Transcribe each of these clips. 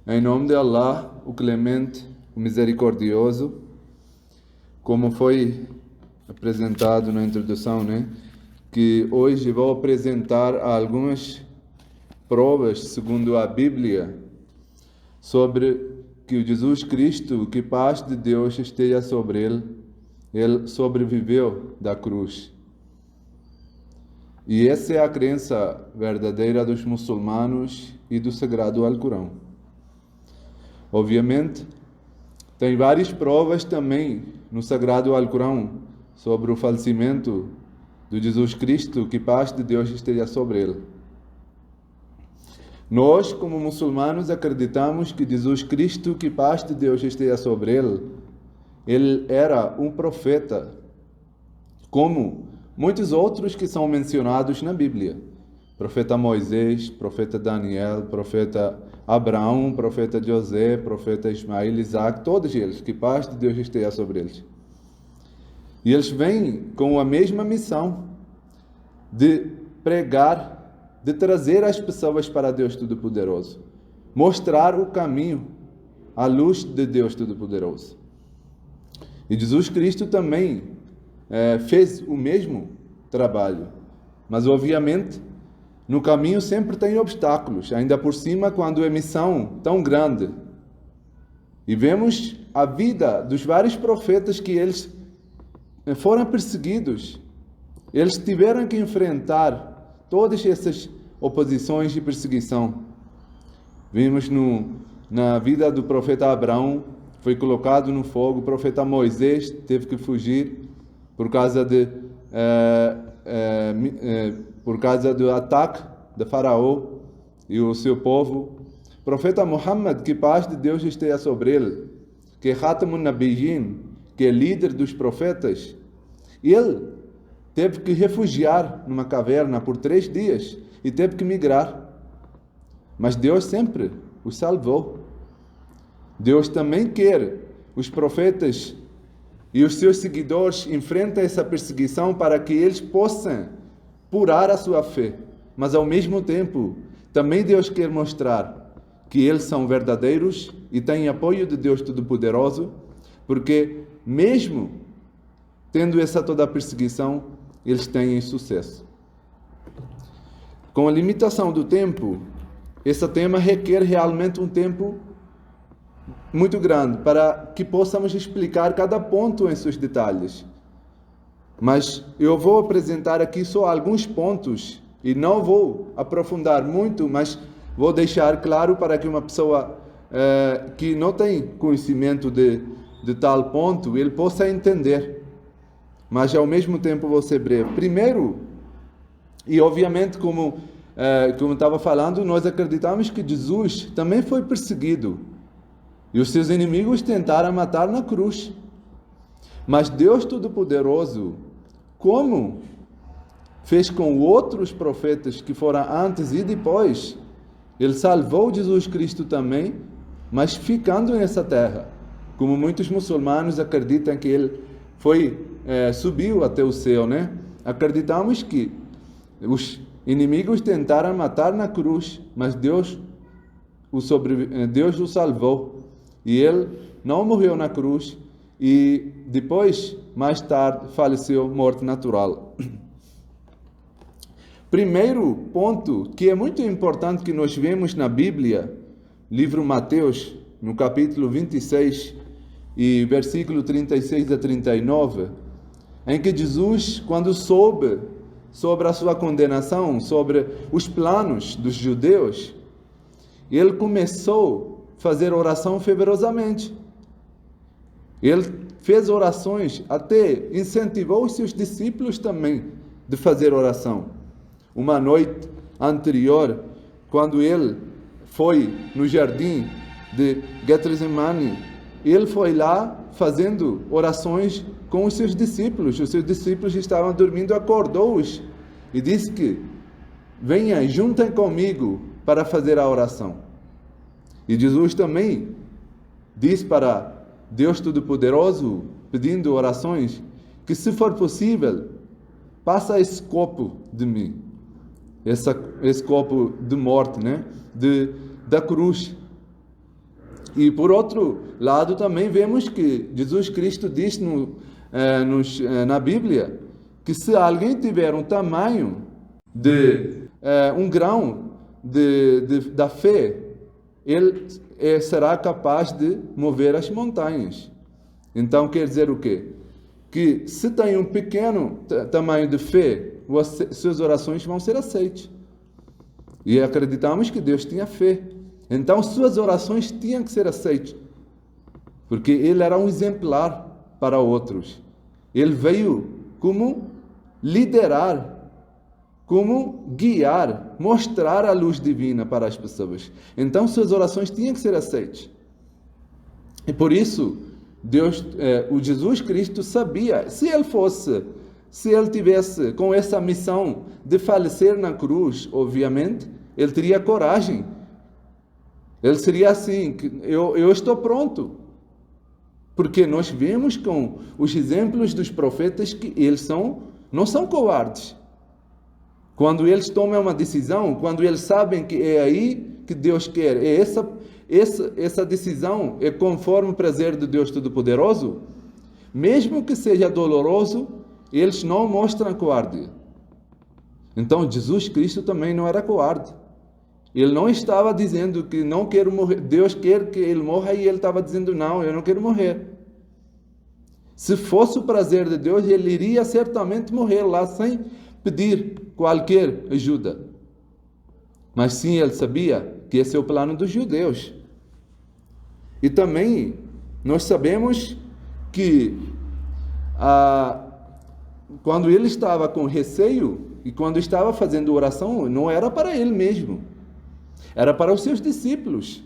Em nome de Allah, o Clemente, o Misericordioso, como foi apresentado na introdução, né? Que hoje vou apresentar algumas provas, segundo a Bíblia, sobre que o Jesus Cristo, que paz de Deus esteja sobre ele sobreviveu da cruz. E essa é a crença verdadeira dos muçulmanos e do Sagrado Alcorão. Obviamente, tem várias provas também no Sagrado Alcorão sobre o falecimento de Jesus Cristo, que paz de Deus esteja sobre ele. Nós, como muçulmanos, acreditamos que Jesus Cristo, que paz de Deus esteja sobre ele era um profeta, como muitos outros que são mencionados na Bíblia. Profeta Moisés, profeta Daniel, profeta Abraão, profeta José, profeta Ismael, Isaac, todos eles, que paz de Deus esteja sobre eles. E eles vêm com a mesma missão de pregar, de trazer as pessoas para Deus Todo-Poderoso, mostrar o caminho, a luz de Deus Todo-Poderoso. E Jesus Cristo também fez o mesmo trabalho, mas obviamente no caminho sempre tem obstáculos, ainda por cima quando é missão tão grande. E vemos a vida dos vários profetas que eles foram perseguidos. Eles tiveram que enfrentar todas essas oposições e perseguição. Vimos na vida do profeta Abraão, foi colocado no fogo. O profeta Moisés teve que fugir por causa do ataque de Faraó e o seu povo. O profeta Muhammad, que paz de Deus esteja sobre ele, que é Khatamun Nabiyyin, que é líder dos profetas, ele teve que refugiar numa caverna por 3 dias e teve que migrar. Mas Deus sempre o salvou. Deus também quer os profetas e os seus seguidores enfrentam essa perseguição para que eles possam purar a sua fé. Mas ao mesmo tempo, também Deus quer mostrar que eles são verdadeiros e têm apoio de Deus Todo-Poderoso, porque mesmo tendo essa toda a perseguição, eles têm sucesso. Com a limitação do tempo, esse tema requer realmente um tempo muito grande para que possamos explicar cada ponto em seus detalhes. Mas eu vou apresentar aqui só alguns pontos e não vou aprofundar muito, mas vou deixar claro para que uma pessoa que não tem conhecimento de tal ponto, ele possa entender. Mas ao mesmo tempo vou ser breve. Primeiro, e obviamente como estava falando, nós acreditamos que Jesus também foi perseguido. E os seus inimigos tentaram matar na cruz. Mas Deus Todo-Poderoso, como fez com outros profetas que foram antes e depois, Ele salvou Jesus Cristo também, mas ficando nessa terra. Como muitos muçulmanos acreditam que Ele subiu até o céu, né? Acreditamos que os inimigos tentaram matar na cruz, mas Deus o salvou. E ele não morreu na cruz e depois, mais tarde, faleceu morte natural. Primeiro ponto, que é muito importante que nós vemos na Bíblia, livro Mateus, no capítulo 26 e versículo 36 a 39, em que Jesus, quando soube sobre a sua condenação, sobre os planos dos judeus, ele começou a fazer oração fervorosamente. Ele fez orações, até incentivou os seus discípulos também de fazer oração. Uma noite anterior, quando ele foi no jardim de Getsemane, ele foi lá fazendo orações com os seus discípulos. Os seus discípulos estavam dormindo, acordou-os e disse que venham, juntem comigo para fazer a oração. E Jesus também diz para Deus Todo-Poderoso, pedindo orações, que se for possível, passa esse copo de mim, esse copo de morte, né? Da cruz. E por outro lado também vemos que Jesus Cristo diz na Bíblia que se alguém tiver um tamanho de um grão da fé, ele será capaz de mover as montanhas. Então quer dizer o quê? Que se tem um pequeno tamanho de fé, suas orações vão ser aceitas. E acreditamos que Deus tinha fé. Então suas orações tinham que ser aceitas. Porque ele era um exemplar para outros. Ele veio como liderar, como guiar, mostrar a luz divina para as pessoas. Então suas orações tinham que ser aceitas. E por isso, o Jesus Cristo sabia, se ele tivesse com essa missão de falecer na cruz, obviamente, ele teria coragem. Ele seria assim, eu estou pronto. Porque nós vemos com os exemplos dos profetas que eles não são covardes. Quando eles tomam uma decisão, quando eles sabem que é aí que Deus quer, essa decisão é conforme o prazer de Deus Todo-Poderoso, mesmo que seja doloroso, eles não mostram covardia. Então Jesus Cristo também não era covarde. Ele não estava dizendo que não quero morrer, Deus quer que ele morra, e ele estava dizendo não, eu não quero morrer. Se fosse o prazer de Deus, ele iria certamente morrer lá sem pedir qualquer ajuda. Mas sim, ele sabia que esse é o plano dos judeus. E também nós sabemos que quando ele estava com receio e quando estava fazendo oração, não era para ele mesmo, era para os seus discípulos.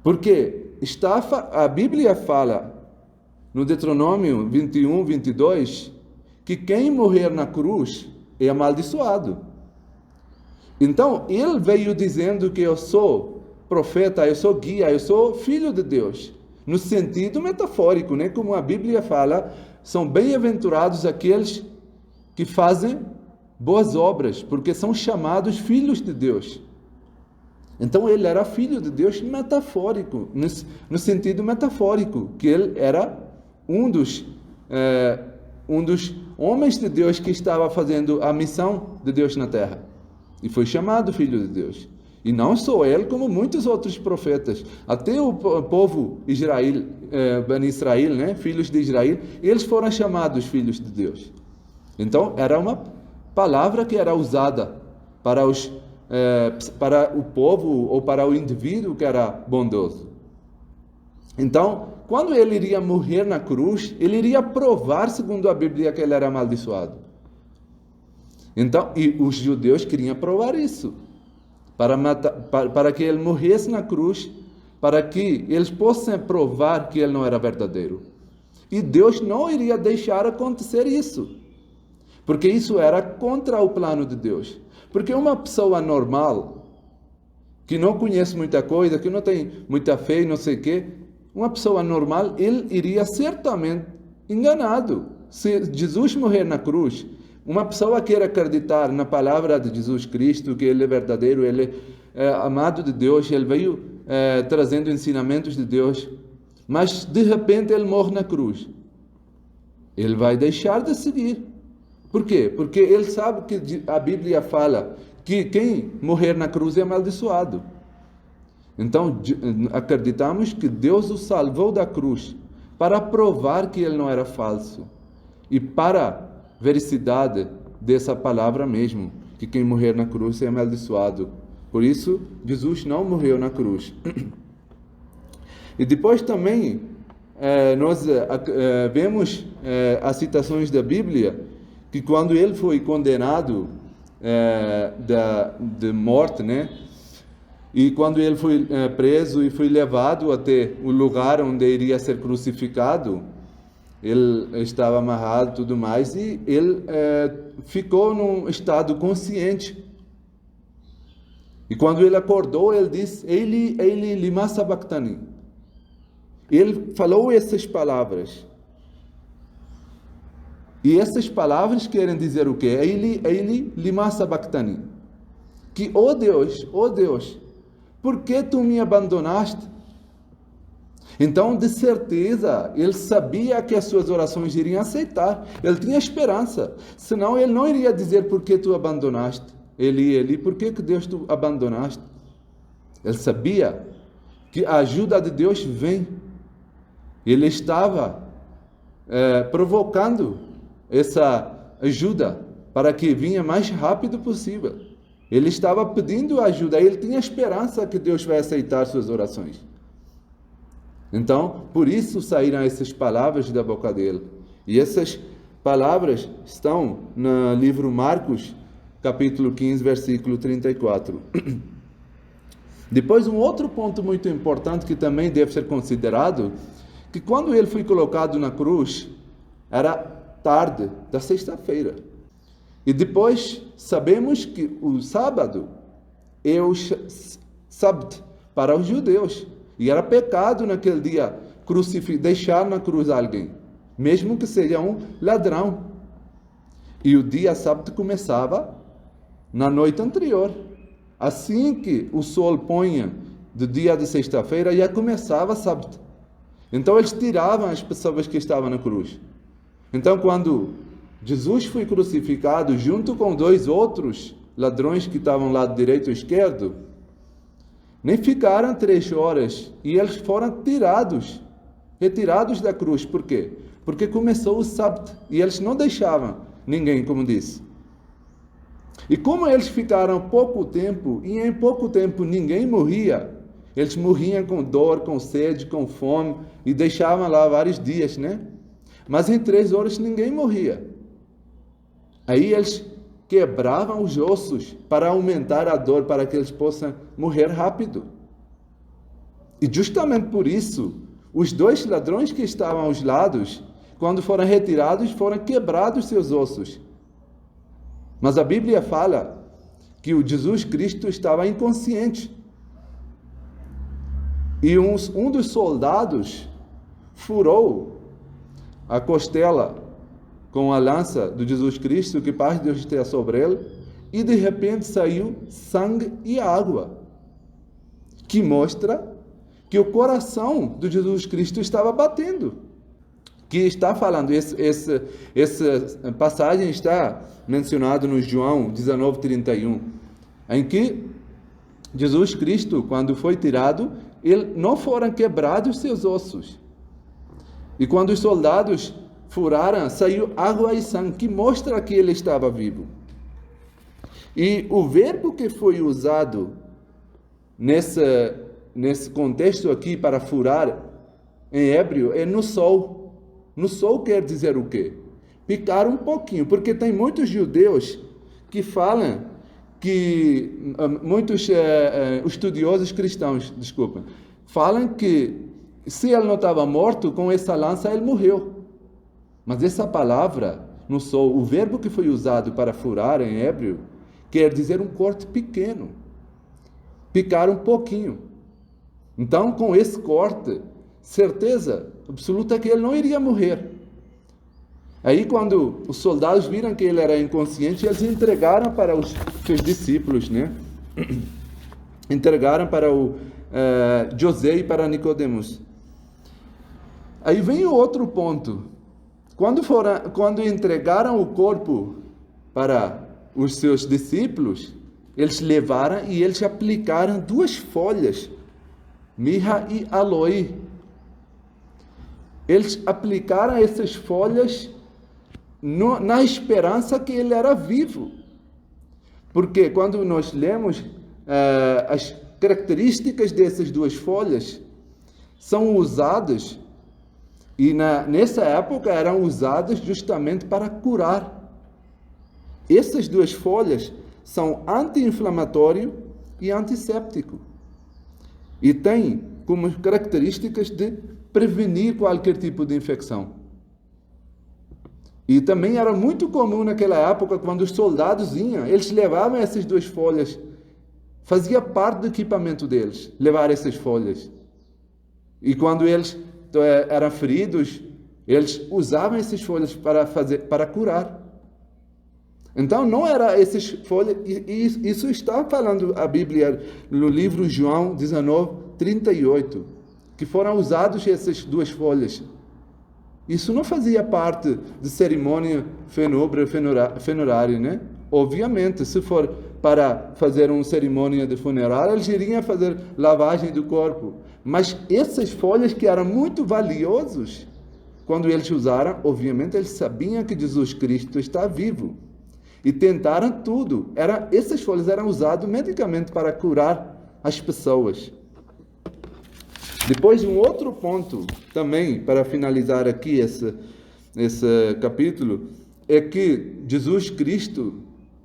Porque a Bíblia fala no Deuteronômio 21, 22, que quem morrer na cruz é amaldiçoado. Então, ele veio dizendo que eu sou profeta, eu sou guia, eu sou filho de Deus. No sentido metafórico, né? Como a Bíblia fala, são bem-aventurados aqueles que fazem boas obras, porque são chamados filhos de Deus. Então, ele era filho de Deus metafórico, no sentido metafórico, que ele era um dos homens de Deus que estava fazendo a missão de Deus na terra. E foi chamado filho de Deus. E não só ele, como muitos outros profetas. Até o povo Israel, Bani Israel, né? Filhos de Israel, eles foram chamados filhos de Deus. Então, era uma palavra que era usada para o povo ou para o indivíduo que era bondoso. Então, quando ele iria morrer na cruz, ele iria provar, segundo a Bíblia, que ele era amaldiçoado. Então, e os judeus queriam provar isso, para que ele morresse na cruz, para que eles possam provar que ele não era verdadeiro. E Deus não iria deixar acontecer isso, porque isso era contra o plano de Deus. Porque uma pessoa normal, que não conhece muita coisa, que não tem muita fé e não sei o quê, uma pessoa normal, ele iria certamente enganado. Se Jesus morrer na cruz, uma pessoa quer acreditar na palavra de Jesus Cristo, que ele é verdadeiro, ele é amado de Deus, ele veio trazendo ensinamentos de Deus, mas de repente ele morre na cruz. Ele vai deixar de seguir. Por quê? Porque ele sabe que a Bíblia fala que quem morrer na cruz é amaldiçoado. Então, acreditamos que Deus o salvou da cruz para provar que ele não era falso e para a veracidade dessa palavra mesmo, que quem morrer na cruz é amaldiçoado. Por isso, Jesus não morreu na cruz. E depois também nós vemos as citações da Bíblia que quando ele foi condenado de morte, né? E quando ele foi preso e foi levado até o lugar onde iria ser crucificado, ele estava amarrado e tudo mais, e ele ficou num estado consciente. E quando ele acordou, ele disse, Eli, Eli, lima sabachthani. Ele falou essas palavras. E essas palavras querem dizer o quê? Eli, Eli, lima sabachthani. Que, oh Deus, por que tu me abandonaste? Então, de certeza, ele sabia que as suas orações iriam aceitar. Ele tinha esperança. Senão, ele não iria dizer por que tu abandonaste. Eli, por que Deus tu abandonaste? Ele sabia que a ajuda de Deus vem. Ele estava provocando essa ajuda para que vinha mais rápido possível. Ele estava pedindo ajuda. Ele tinha esperança que Deus vai aceitar suas orações. Então, por isso saíram essas palavras da boca dele. E essas palavras estão no livro Marcos, capítulo 15, versículo 34. Depois, um outro ponto muito importante que também deve ser considerado, que quando ele foi colocado na cruz, era tarde da sexta-feira. E depois, sabemos que o sábado é o sábado para os judeus. E era pecado naquele dia deixar na cruz alguém, mesmo que seja um ladrão. E o dia sábado começava na noite anterior. Assim que o sol ponha do dia de sexta-feira, já começava sábado. Então eles tiravam as pessoas que estavam na cruz. Então quando Jesus foi crucificado junto com 2 outros ladrões que estavam lá do direito e esquerdo, nem ficaram 3 horas e eles foram retirados da cruz. Por quê? Porque começou o sábado e eles não deixavam ninguém, como disse. E como eles ficaram pouco tempo, e em pouco tempo ninguém morria, eles morriam com dor, com sede, com fome, e deixavam lá vários dias, né? Mas em 3 horas ninguém morria. Aí eles quebravam os ossos para aumentar a dor, para que eles possam morrer rápido. E justamente por isso, os 2 ladrões que estavam aos lados, quando foram retirados, foram quebrados seus ossos. Mas a Bíblia fala que o Jesus Cristo estava inconsciente. E um dos soldados furou a costela com a lança do Jesus Cristo, que paz de Deus esteja sobre ele, e de repente saiu sangue e água, que mostra que o coração do Jesus Cristo estava batendo. Que está falando, essa passagem está mencionada no João 19:31, em que Jesus Cristo, quando foi tirado, não foram quebrados seus ossos. E quando os soldados furaram, saiu água e sangue, que mostra que ele estava vivo. E o verbo que foi usado nesse contexto aqui para furar, em hebreu, é no sol. No sol quer dizer o quê? Picar um pouquinho, porque tem muitos judeus que falam que, muitos estudiosos cristãos, falam que se ele não estava morto, com essa lança ele morreu. Mas essa palavra, no sol, o verbo que foi usado para furar em hebreu, quer dizer um corte pequeno. Picar um pouquinho. Então, com esse corte, certeza absoluta que ele não iria morrer. Aí, quando os soldados viram que ele era inconsciente, eles entregaram para os seus discípulos, né? Entregaram para o José e para Nicodemos. Aí vem o outro ponto. Quando entregaram o corpo para os seus discípulos, eles levaram e eles aplicaram 2 folhas, mirra e aloe. Eles aplicaram essas folhas na esperança que ele era vivo. Porque quando nós lemos as características dessas 2 folhas, são usadas, e nessa época eram usadas justamente para curar. Essas 2 folhas são anti-inflamatório e antisséptico. E têm como características de prevenir qualquer tipo de infecção. E também era muito comum naquela época, quando os soldados iam, eles levavam essas 2 folhas. Fazia parte do equipamento deles, levar essas folhas. E quando eles eram feridos, eles usavam essas folhas para curar. Então, não era essas folhas, isso está falando a Bíblia no livro João 19:38, que foram usados essas duas folhas. Isso não fazia parte de cerimônia funerária, né? Obviamente, se for para fazer uma cerimônia de funeral, eles iriam fazer lavagem do corpo. Mas essas folhas que eram muito valiosas, quando eles usaram, obviamente eles sabiam que Jesus Cristo está vivo. E tentaram tudo. Essas folhas eram usadas medicamente para curar as pessoas. Depois, um outro ponto, também, para finalizar aqui esse capítulo, é que Jesus Cristo,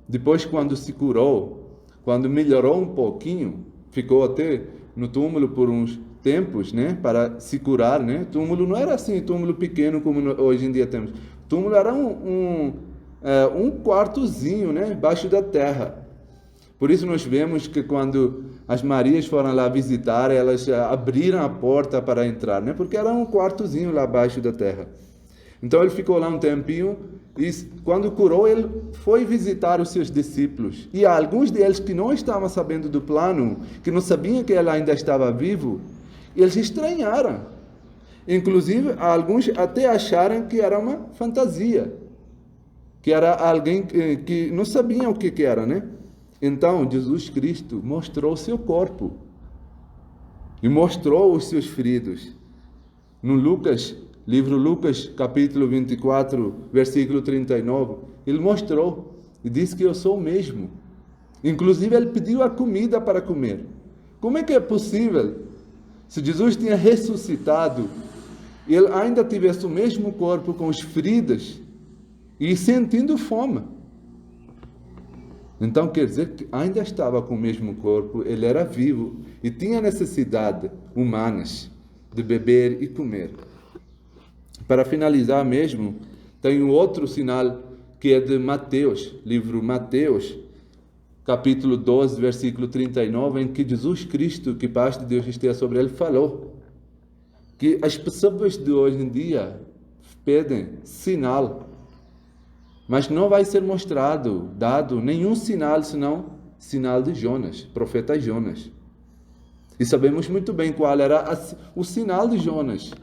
depois quando se curou, quando melhorou um pouquinho, ficou até no túmulo por uns tempos, né, para se curar, né? Túmulo não era assim, túmulo pequeno como hoje em dia temos. Túmulo era um quartozinho, né, embaixo da terra. Por isso nós vemos que quando as Marias foram lá visitar, elas abriram a porta para entrar, né? Porque era um quartozinho lá abaixo da terra. Então ele ficou lá um tempinho e quando curou, ele foi visitar os seus discípulos. E alguns deles que não estavam sabendo do plano, que não sabiam que ele ainda estava vivo, eles estranharam. Inclusive, alguns até acharam que era uma fantasia, que era alguém que não sabiam o que era, né? Então, Jesus Cristo mostrou seu corpo e mostrou os seus feridos. No livro Lucas, capítulo 24, versículo 39, ele mostrou e disse que eu sou o mesmo. Inclusive, ele pediu a comida para comer. Como é que é possível? Se Jesus tinha ressuscitado, ele ainda tivesse o mesmo corpo com as feridas e sentindo fome. Então quer dizer que ainda estava com o mesmo corpo, ele era vivo e tinha necessidades humanas de beber e comer. Para finalizar mesmo, tem um outro sinal que é de Mateus, livro Mateus, capítulo 12, versículo 39, em que Jesus Cristo, que paz de Deus esteja sobre ele, falou que as pessoas de hoje em dia pedem sinal, mas não vai ser dado nenhum sinal, senão sinal de Jonas, profeta Jonas. E sabemos muito bem qual era o sinal de Jonas.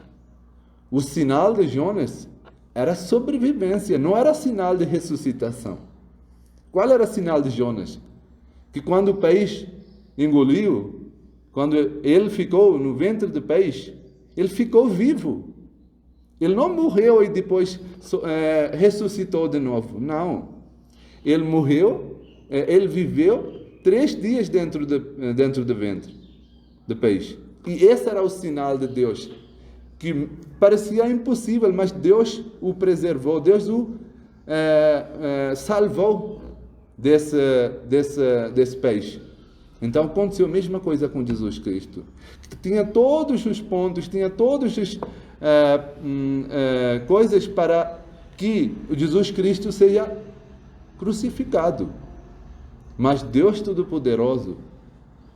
O sinal de Jonas era sobrevivência, não era sinal de ressuscitação. Qual era o sinal de Jonas? Que quando o peixe engoliu, quando ele ficou no ventre do peixe, ele ficou vivo. Ele não morreu e depois ressuscitou de novo. Não. Ele morreu, ele viveu 3 dias dentro do ventre do peixe. E esse era o sinal de Deus, que parecia impossível, mas Deus o preservou, Deus o salvou desse peixe. Então aconteceu a mesma coisa com Jesus Cristo. Tinha todos os pontos, tinha todas as coisas para que Jesus Cristo seja crucificado. Mas Deus Todo-Poderoso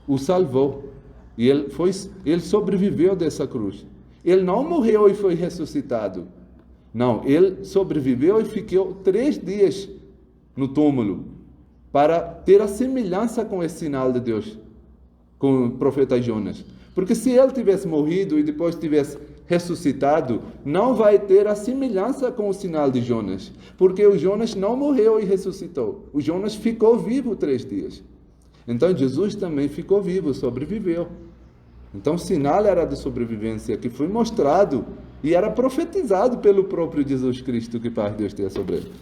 o salvou. E ele sobreviveu dessa cruz. Ele não morreu e foi ressuscitado. Não, ele sobreviveu e ficou 3 dias no túmulo para ter a semelhança com esse sinal de Deus, com o profeta Jonas. Porque se ele tivesse morrido e depois tivesse ressuscitado, não vai ter a semelhança com o sinal de Jonas, porque o Jonas não morreu e ressuscitou. O Jonas ficou vivo 3 dias. Então Jesus também ficou vivo, sobreviveu. Então o sinal era de sobrevivência que foi mostrado e era profetizado pelo próprio Jesus Cristo, que paz de Deus tenha sobre ele.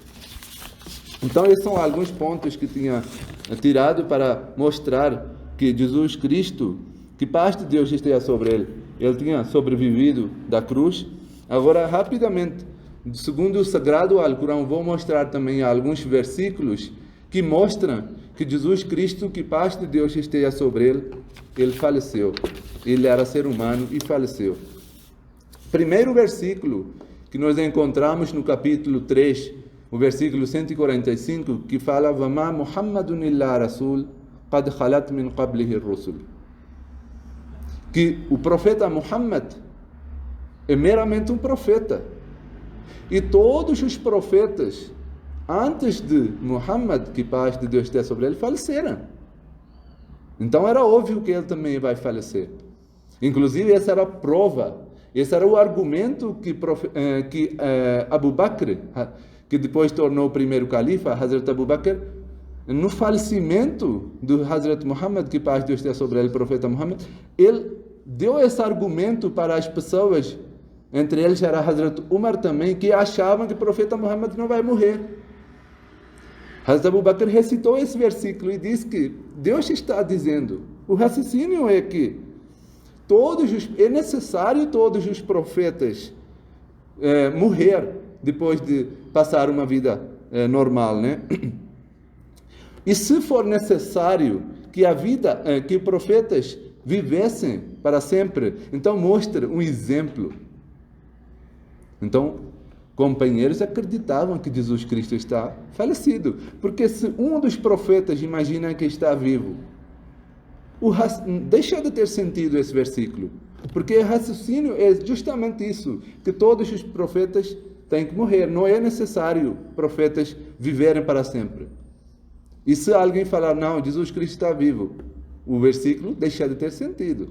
Então esses são alguns pontos que tinha tirado para mostrar que Jesus Cristo, que paz de Deus esteja sobre ele, ele tinha sobrevivido da cruz. Agora, rapidamente, segundo o Sagrado Alcorão, vou mostrar também alguns versículos que mostram que Jesus Cristo, que paz de Deus esteja sobre ele, ele faleceu. Ele era ser humano e faleceu. Primeiro versículo que nós encontramos no capítulo 3, o versículo 145, que fala: "Vama Muhammadun illa rasul, qad khalat min qablihi ar-rusul." Que o profeta Muhammad é meramente um profeta. E todos os profetas antes de Muhammad, que paz de Deus esteja sobre ele, faleceram. Então era óbvio que ele também vai falecer. Inclusive, essa era a prova, esse era o argumento que Abu Bakr, que depois tornou o primeiro califa, Hazrat Abu Bakr, no falecimento do Hazrat Muhammad, que paz de Deus esteja sobre ele, o profeta Muhammad, ele deu esse argumento para as pessoas, entre eles era Hazrat Umar também, que achavam que o profeta Muhammad não vai morrer. Hazrat Abu Bakr recitou esse versículo e disse que Deus está dizendo, o raciocínio é que é necessário todos os profetas morrer depois de passar uma vida normal, né? E se for necessário que que os profetas vivessem para sempre, então mostre um exemplo. Então, companheiros acreditavam que Jesus Cristo está falecido, porque se um dos profetas imagina que está vivo, deixa de ter sentido esse versículo, porque o raciocínio é justamente isso, que todos os profetas têm que morrer, não é necessário profetas viverem para sempre. E se alguém falar, não, Jesus Cristo está vivo, o versículo deixa de ter sentido.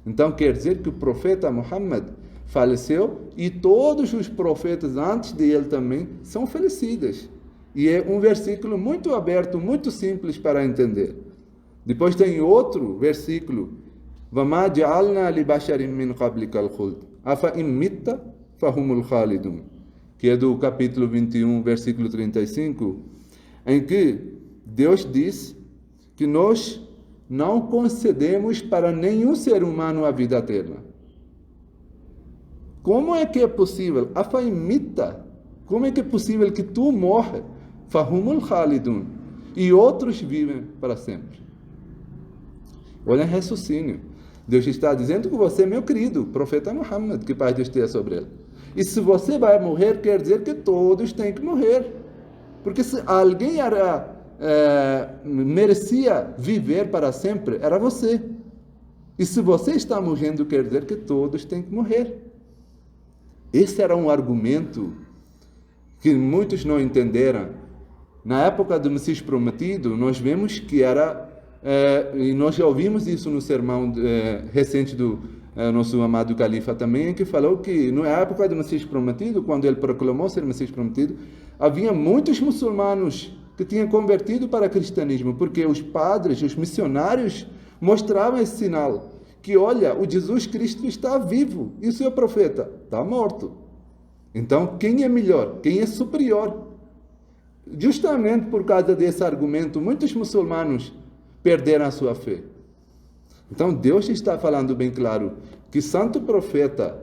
Então quer dizer que o profeta Muhammad faleceu e todos os profetas antes dele também são falecidos. E é um versículo muito aberto, muito simples para entender. Depois tem outro versículo, وَمَا جَعَلْنَا لِبَشَرٍ مِّنْ قَبْلِكَ الْخُلْدَ أَفَإِنْ مِتَّ فَهُمُ الْخَالِدُونَ, que é do capítulo 21, versículo 35, em que Deus diz que nós não concedemos para nenhum ser humano a vida eterna. Como é que é possível? Afaimita, como é que é possível que tu morre? Fahumul Khalidun, e outros vivem para sempre. Olha o raciocínio. Deus está dizendo que você é meu querido, profeta Muhammad, que paz de Deus esteja sobre ele. E se você vai morrer, quer dizer que todos têm que morrer. Porque se alguém merecia viver para sempre, era você. E se você está morrendo, quer dizer que todos têm que morrer. Esse era um argumento que muitos não entenderam. Na época do Messias Prometido, nós vemos que era, e nós já ouvimos isso no sermão recente do nosso amado Califa também, que falou que na época do Messias Prometido, quando ele proclamou ser Messias Prometido, havia muitos muçulmanos que tinham convertido para o cristianismo, porque os padres, os missionários, mostravam esse sinal, que olha, o Jesus Cristo está vivo, e o seu profeta está morto. Então, quem é melhor? Quem é superior? Justamente por causa desse argumento, muitos muçulmanos perderam a sua fé. Então, Deus está falando bem claro que santo profeta,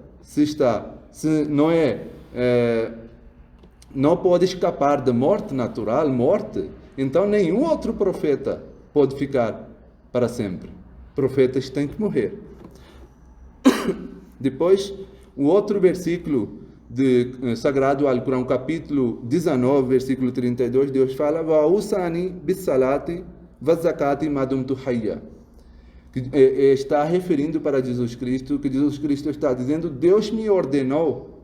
não pode escapar da morte natural, morte, então nenhum outro profeta pode ficar para sempre. Profetas têm que morrer. Depois, o outro versículo sagrado Alcorão, capítulo 19, versículo 32, Deus fala: "Wa'usani bis-salati waz-zakati ma dumtu hayya", que está referindo para Jesus Cristo, que Jesus Cristo está dizendo: Deus me ordenou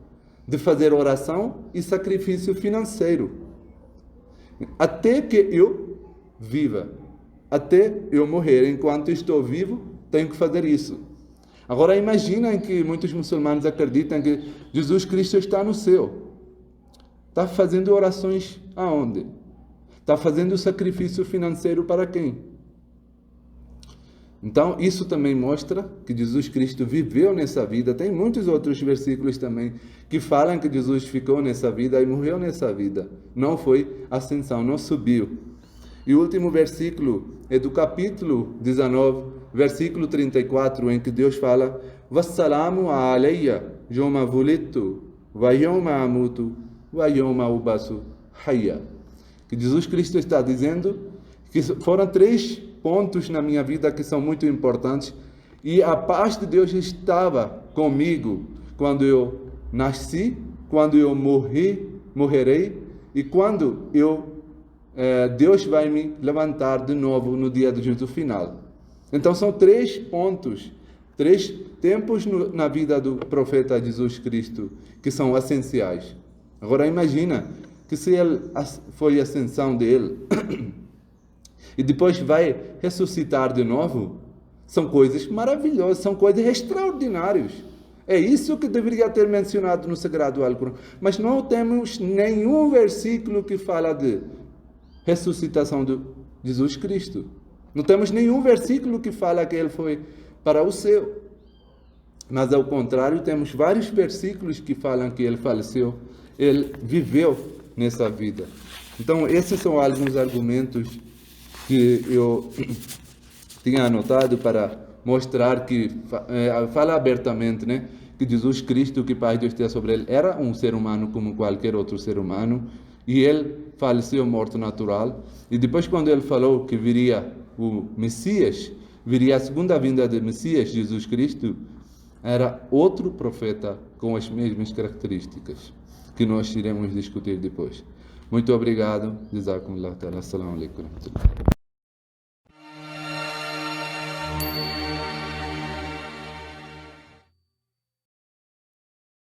de fazer oração e sacrifício financeiro até que eu viva, até eu morrer. Enquanto estou vivo, tenho que fazer isso. Agora imaginem que muitos muçulmanos acreditam que Jesus Cristo está no céu. Está fazendo orações aonde? Está fazendo sacrifício financeiro para quem? Então, isso também mostra que Jesus Cristo viveu nessa vida. Tem muitos outros versículos também que falam que Jesus ficou nessa vida e morreu nessa vida. Não foi ascensão, não subiu. E o último versículo é do capítulo 19, versículo 34, em que Deus fala: "Wassalamu alayya yawma wulidtu wa yawma amutu wa yawma ubasu hayya", que Jesus Cristo está dizendo que foram 3 pontos na minha vida que são muito importantes, e a paz de Deus estava comigo quando eu nasci, quando eu morrerei, e quando Deus vai me levantar de novo no dia do juízo final. Então são 3 pontos, 3 tempos na vida do profeta Jesus Cristo que são essenciais. Agora imagina que se foi a ascensão dele e depois vai ressuscitar de novo, São coisas maravilhosas, são coisas extraordinárias. É isso que deveria ter mencionado no Sagrado Alcorão. Mas não temos nenhum versículo que fala de ressuscitação de Jesus Cristo. Não temos nenhum versículo que fala que ele foi para o céu. Mas, ao contrário, temos vários versículos que falam que ele faleceu. Ele viveu nessa vida. Então, esses são alguns argumentos que eu tinha anotado para mostrar que, fala abertamente, né, que Jesus Cristo, que Pai de Deus tenha sobre ele, era um ser humano como qualquer outro ser humano, e ele faleceu morto natural. E depois, quando ele falou que viria o Messias, viria a segunda vinda do Messias, Jesus Cristo, era outro profeta com as mesmas características, que nós iremos discutir depois. Muito obrigado. Jazakumullah ta'ala. Assalamu alaikum.